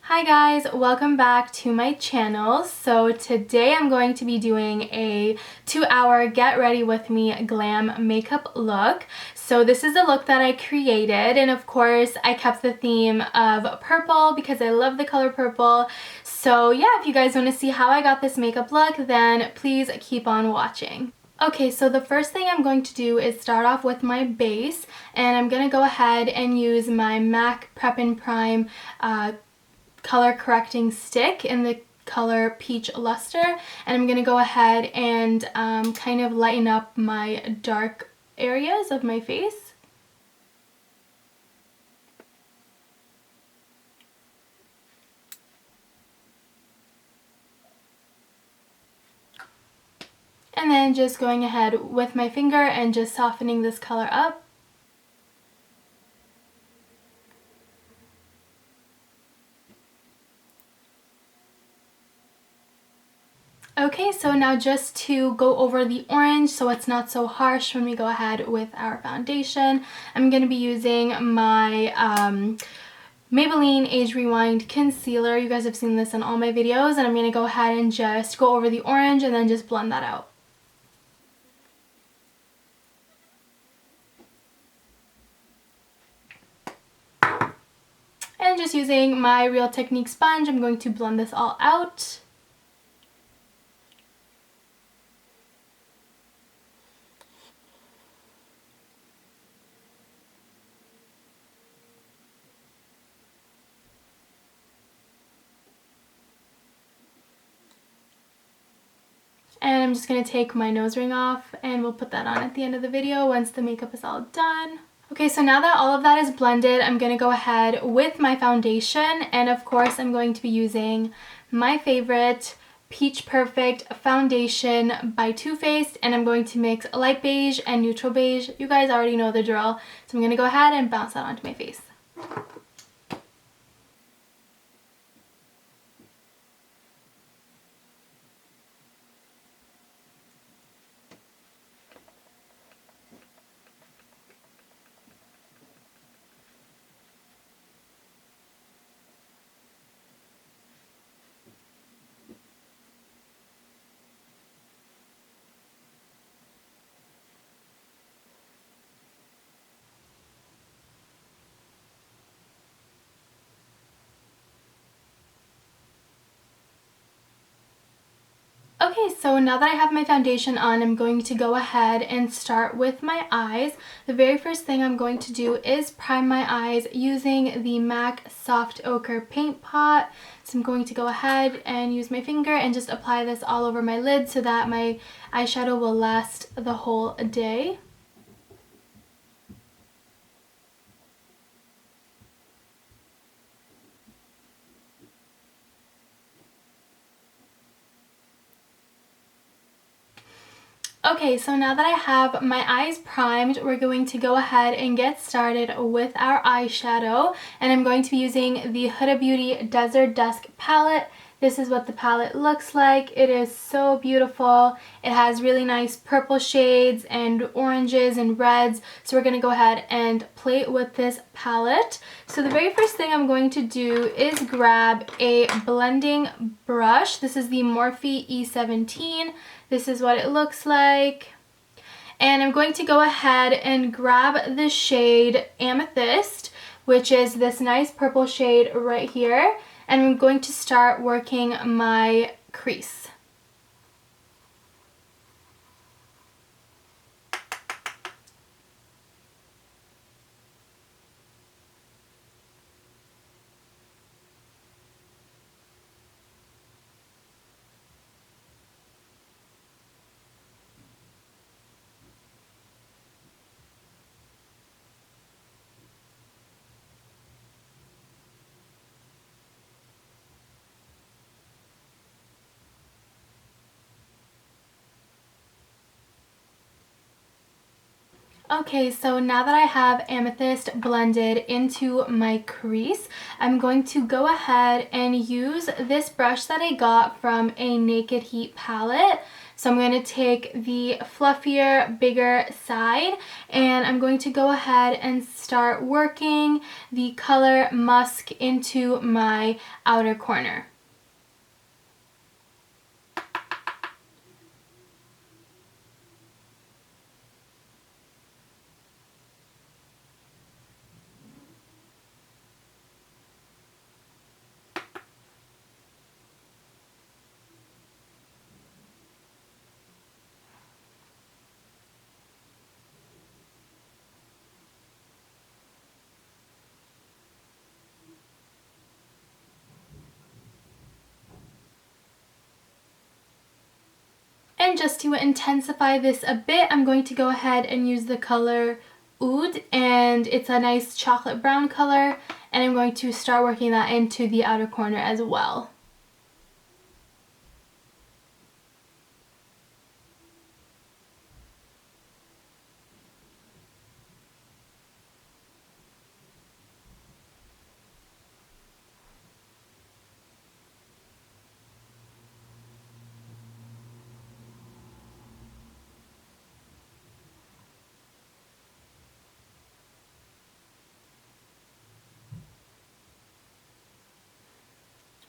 Hi guys, welcome back to my channel. So today I'm going to be doing a 2-hour get ready with me glam makeup look. So this is the look that I created, and of course I kept the theme of purple because I love the color purple. So yeah, if you guys want to see how I got this makeup look, then please keep on watching. Okay, so the first thing I'm going to do is start off with my base, and I'm going to go ahead and use my MAC Prep and Prime color correcting stick in the color Peach Lustre, and I'm going to go ahead and kind of lighten up my dark areas of my face. And then just going ahead with my finger and just softening this color up. Okay, so now just to go over the orange so it's not so harsh when we go ahead with our foundation, I'm going to be using my Maybelline Age Rewind Concealer. You guys have seen this in all my videos, and I'm going to go ahead and just go over the orange and then just blend that out. And just using my Real Technique sponge, I'm going to blend this all out. And I'm just going to take my nose ring off, and we'll put that on at the end of the video once the makeup is all done. Okay, so now that all of that is blended, I'm going to go ahead with my foundation, and of course I'm going to be using my favorite Peach Perfect foundation by Too Faced, and I'm going to mix light beige and neutral beige. You guys already know the drill, so I'm going to go ahead and bounce that onto my face. Okay, so now that I have my foundation on, I'm going to go ahead and start with my eyes. The very first thing I'm going to do is prime my eyes using the MAC Soft Ochre Paint Pot. So I'm going to go ahead and use my finger and just apply this all over my lid so that my eyeshadow will last the whole day. Okay, so now that I have my eyes primed, we're going to go ahead and get started with our eyeshadow. And I'm going to be using the Huda Beauty Desert Dusk palette. This is what the palette looks like. It is so beautiful. It has really nice purple shades and oranges and reds. So we're going to go ahead and play with this palette. So the very first thing I'm going to do is grab a blending brush. This is the Morphe E17. This is what it looks like. And I'm going to go ahead and grab the shade Amethyst, which is this nice purple shade right here. And I'm going to start working my crease. Okay, so now that I have Amethyst blended into my crease, I'm going to go ahead and use this brush that I got from a Naked Heat palette. So I'm going to take the fluffier, bigger side, and I'm going to go ahead and start working the color Musk into my outer corner. And just to intensify this a bit, I'm going to go ahead and use the color Oud, and it's a nice chocolate brown color, and I'm going to start working that into the outer corner as well.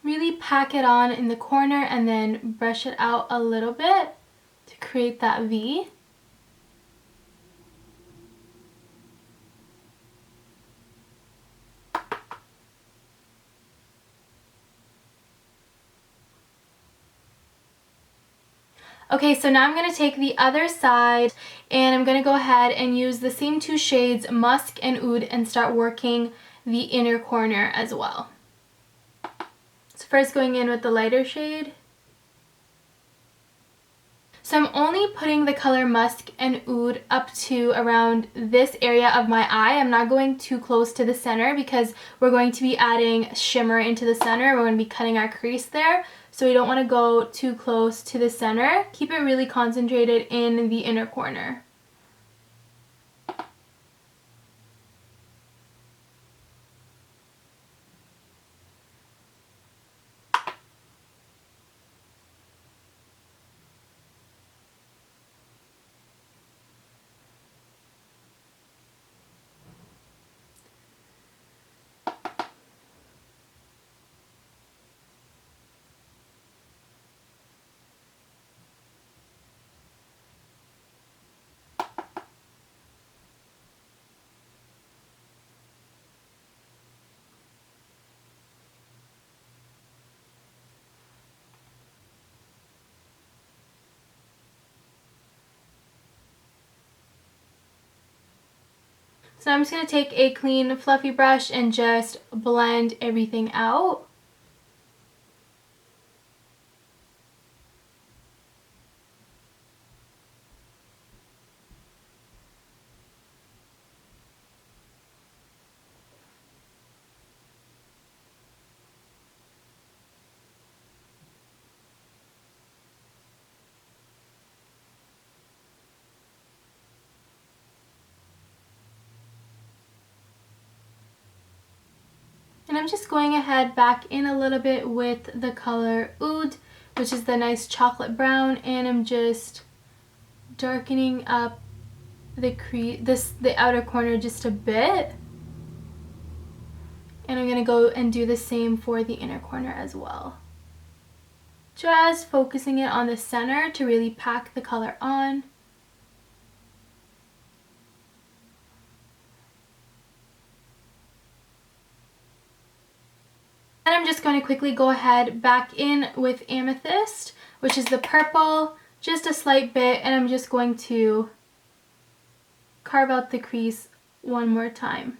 Really pack it on in the corner and then brush it out a little bit to create that V. Okay, so now I'm going to take the other side and I'm going to go ahead and use the same two shades, Musk and Oud, and start working the inner corner as well. So first going in with the lighter shade. So I'm only putting the color Musk and Oud up to around this area of my eye. I'm not going too close to the center because we're going to be adding shimmer into the center. We're going to be cutting our crease there. So we don't want to go too close to the center. Keep it really concentrated in the inner corner. So I'm just going to take a clean fluffy brush and just blend everything out. And I'm just going ahead back in a little bit with the color Oud, which is the nice chocolate brown, and I'm just darkening up the outer corner just a bit. And I'm going to go and do the same for the inner corner as well. Just focusing it on the center to really pack the color on. And I'm just going to quickly go ahead back in with Amethyst, which is the purple, just a slight bit, and I'm just going to carve out the crease one more time.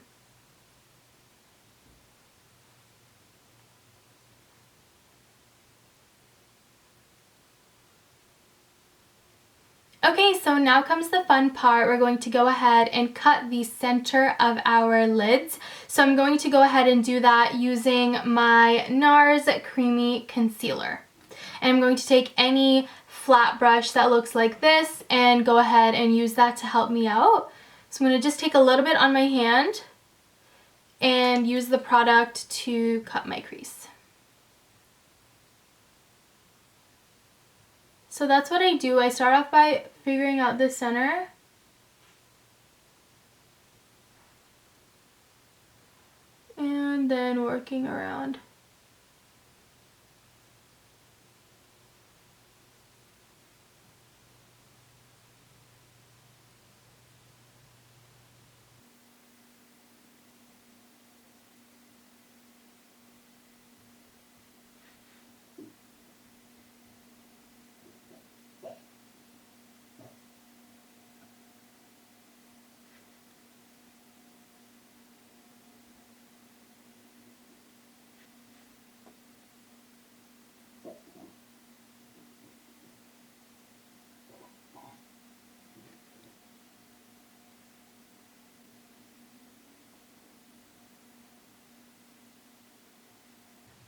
Okay, so now comes the fun part. We're going to go ahead and cut the center of our lids. So I'm going to go ahead and do that using my Nars Creamy Concealer. And I'm going to take any flat brush that looks like this and go ahead and use that to help me out. So I'm going to just take a little bit on my hand and use the product to cut my crease. So that's what I do. I start off by figuring out the center. And then working around.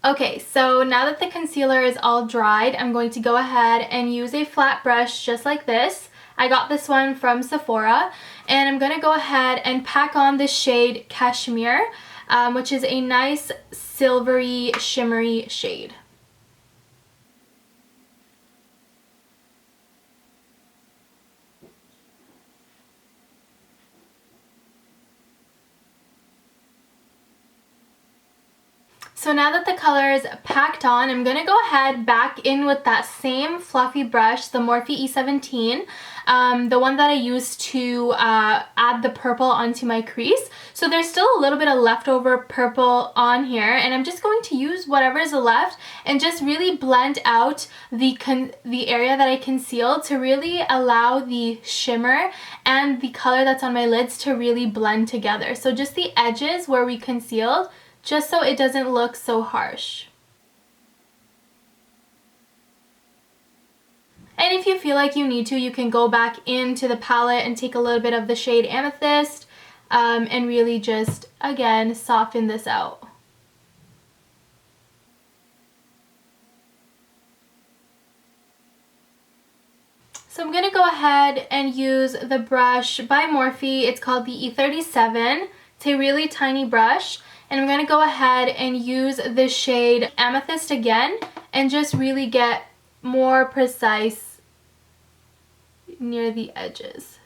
Okay, so now that the concealer is all dried, I'm going to go ahead and use a flat brush just like this. I got this one from Sephora, and I'm going to go ahead and pack on the shade Cashmere, which is a nice silvery, shimmery shade. So now that the color is packed on, I'm going to go ahead back in with that same fluffy brush, the Morphe E17, the one that I used to add the purple onto my crease. So there's still a little bit of leftover purple on here, and I'm just going to use whatever is left and just really blend out the area that I concealed to really allow the shimmer and the color that's on my lids to really blend together. So just the edges where we concealed, just so it doesn't look so harsh. And if you feel like you need to, you can go back into the palette and take a little bit of the shade Amethyst and really just, again, soften this out. So I'm going to go ahead and use the brush by Morphe. It's called the E37. It's a really tiny brush. And I'm going to go ahead and use the shade Amethyst again and just really get more precise near the edges.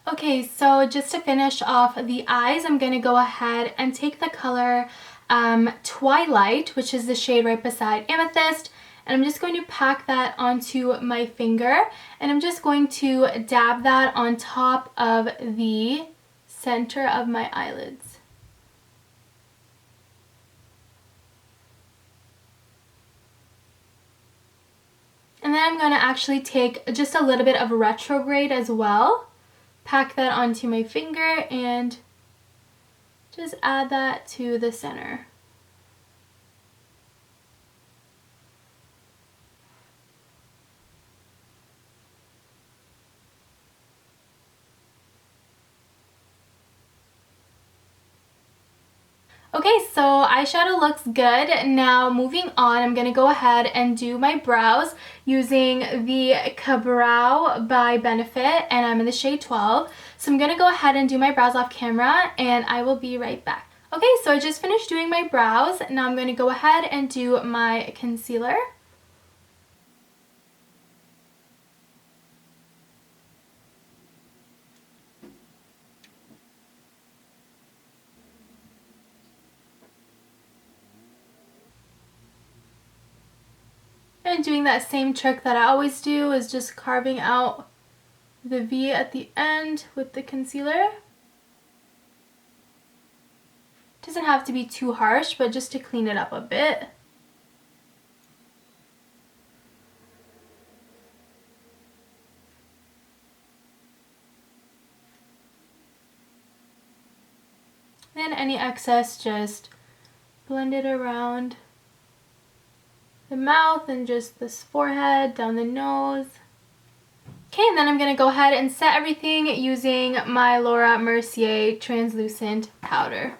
Okay, so just to finish off the eyes, I'm going to go ahead and take the color Twilight, which is the shade right beside Amethyst. And I'm just going to pack that onto my finger, and I'm just going to dab that on top of the center of my eyelids. And then I'm going to actually take just a little bit of Retrograde as well, pack that onto my finger, and just add that to the center. Okay, so eyeshadow looks good. Now moving on, I'm going to go ahead and do my brows using the Ka-Brow by Benefit, and I'm in the shade 12. So I'm going to go ahead and do my brows off camera, and I will be right back. Okay, so I just finished doing my brows. Now I'm going to go ahead and do my concealer. And doing that same trick that I always do is just carving out the V at the end with the concealer. Doesn't have to be too harsh, but just to clean it up a bit. Then any excess, just blend it around the mouth and just this forehead, down the nose. Okay, and then I'm going to go ahead and set everything using my Laura Mercier translucent powder.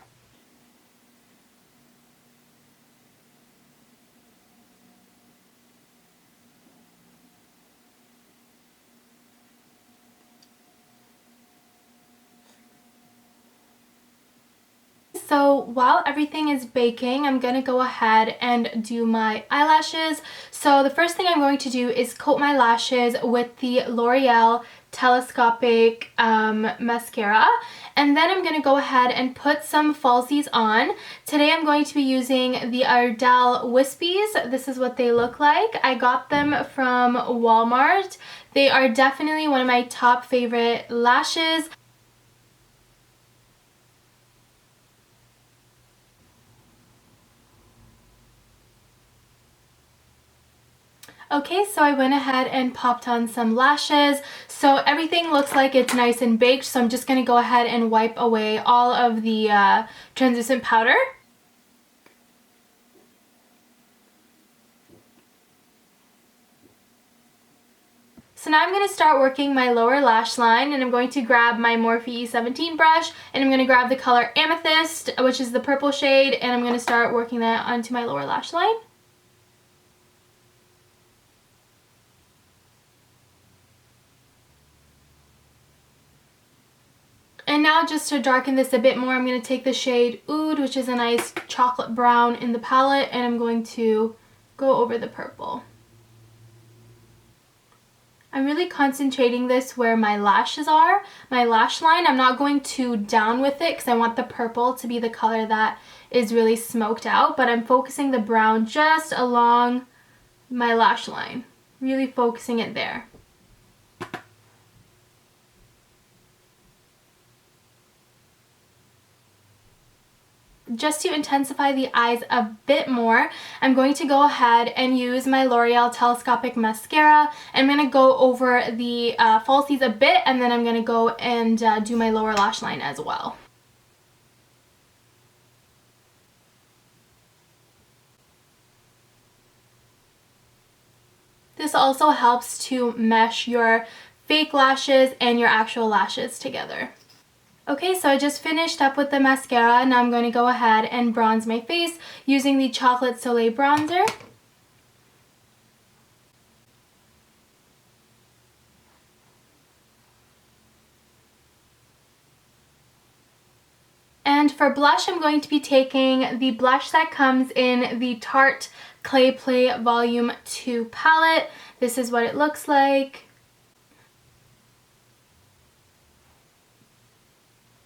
so while everything is baking, I'm gonna go ahead and do my eyelashes. So the first thing I'm going to do is coat my lashes with the L'Oreal Telescopic mascara, and then I'm going to go ahead and put some falsies on. Today I'm going to be using the Ardell Wispies. This is what they look like. I got them from Walmart. They are definitely one of my top favorite lashes. Okay, so I went ahead and popped on some lashes. So everything looks like it's nice and baked, so I'm just going to go ahead and wipe away all of the translucent powder. So now I'm going to start working my lower lash line, and I'm going to grab my Morphe E17 brush, and I'm going to grab the color Amethyst, which is the purple shade, and I'm going to start working that onto my lower lash line. And now just to darken this a bit more, I'm going to take the shade Oud, which is a nice chocolate brown in the palette, and I'm going to go over the purple. I'm really concentrating this where my lashes are, my lash line. I'm not going too down with it because I want the purple to be the color that is really smoked out, but I'm focusing the brown just along my lash line, really focusing it there. Just to intensify the eyes a bit more, I'm going to go ahead and use my L'Oreal Telescopic Mascara. I'm going to go over the falsies a bit, and then I'm going to go and do my lower lash line as well. This also helps to mesh your fake lashes and your actual lashes together. Okay, so I just finished up with the mascara. Now I'm going to go ahead and bronze my face using the Chocolate Soleil bronzer. And for blush, I'm going to be taking the blush that comes in the Tarte Clay Play Volume 2 palette. This is what it looks like.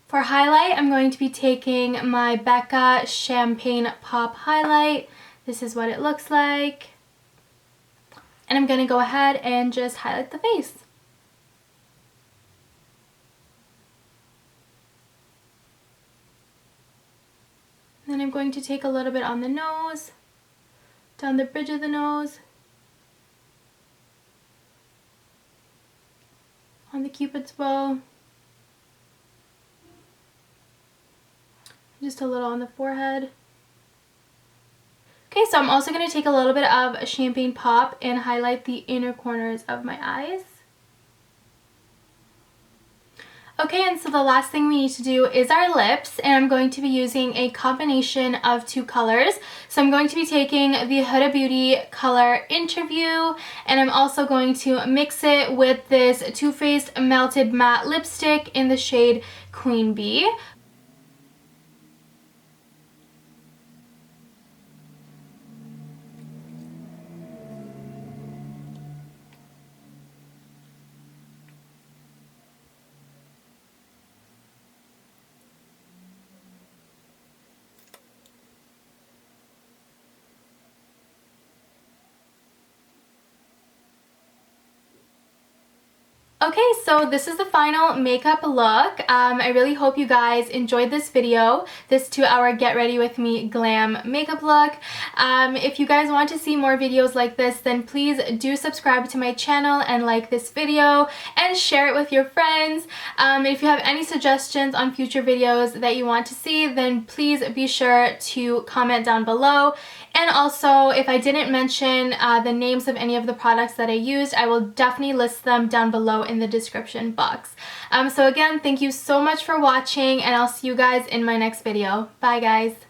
For highlight, I'm going to be taking my Becca Champagne Pop Highlight. This is what it looks like. And I'm going to go ahead and just highlight the face. Then I'm going to take a little bit on the nose, down the bridge of the nose, on the Cupid's bow. Just a little on the forehead. Okay, so I'm also going to take a little bit of Champagne Pop and highlight the inner corners of my eyes. Okay, and so the last thing we need to do is our lips, and I'm going to be using a combination of two colors. So I'm going to be taking the Huda Beauty color Interview, and I'm also going to mix it with this Too Faced Melted Matte Lipstick in the shade Queen Bee. Okay, so this is the final makeup look. I really hope you guys enjoyed this video, this 2-hour get ready with me glam makeup look. If you guys want to see more videos like this, then please do subscribe to my channel and like this video and share it with your friends. If you have any suggestions on future videos that you want to see, then please be sure to comment down below. And also, if I didn't mention the names of any of the products that I used, I will definitely list them down below in the description box. So again, thank you so much for watching, and I'll see you guys in my next video. Bye guys!